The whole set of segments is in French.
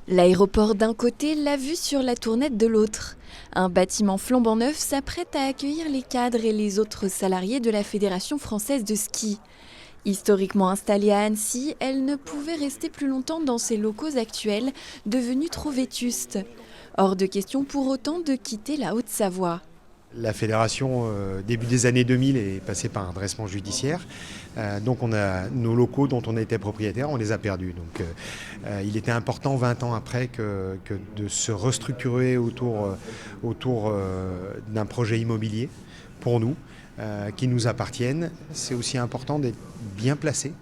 L'aéroport d'un côté, la vue sur la Tournette de l'autre. Un bâtiment flambant neuf s'apprête à accueillir les cadres et les autres salariés de la Fédération française de ski. Historiquement installée à Annecy, elle ne pouvait rester plus longtemps dans ses locaux actuels, devenus trop vétustes. Hors de question pour autant de quitter la Haute-Savoie. La fédération, début des années 2000, est passée par un redressement judiciaire. Donc on a nos locaux dont on était propriétaire, on les a perdus. Donc il était important 20 ans après que de se restructurer autour d'un projet immobilier pour nous, qui nous appartiennent. C'est aussi important d'être bien placé.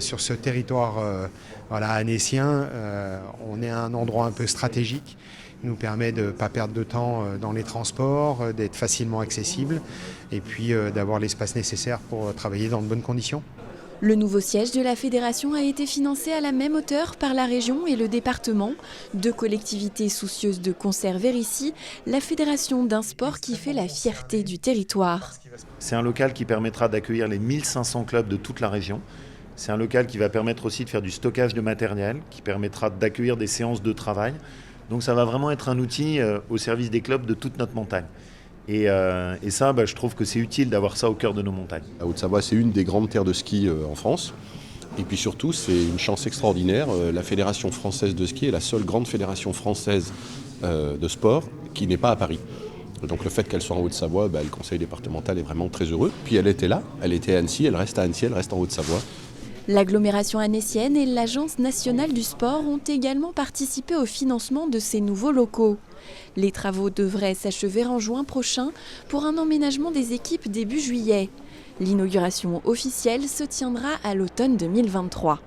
Sur ce territoire annécien, on est à un endroit un peu stratégique. Il nous permet de ne pas perdre de temps dans les transports, d'être facilement accessible et puis d'avoir l'espace nécessaire pour travailler dans de bonnes conditions. Le nouveau siège de la fédération a été financé à la même hauteur par la région et le département. Deux collectivités soucieuses de conserver ici la fédération d'un sport qui fait la fierté du territoire. C'est un local qui permettra d'accueillir les 1500 clubs de toute la région. C'est un local qui va permettre aussi de faire du stockage de matériel, qui permettra d'accueillir des séances de travail. Donc ça va vraiment être un outil au service des clubs de toute notre montagne. Et ça, je trouve que c'est utile d'avoir ça au cœur de nos montagnes. La Haute-Savoie, c'est une des grandes terres de ski en France. Et puis surtout, c'est une chance extraordinaire. La Fédération française de ski est la seule grande fédération française de sport qui n'est pas à Paris. Donc le fait qu'elle soit en Haute-Savoie, le conseil départemental est vraiment très heureux. Puis elle était là, elle était à Annecy, elle reste à Annecy, elle reste en Haute-Savoie. L'agglomération annécienne et l'Agence nationale du sport ont également participé au financement de ces nouveaux locaux. Les travaux devraient s'achever en juin prochain pour un emménagement des équipes début juillet. L'inauguration officielle se tiendra à l'automne 2023.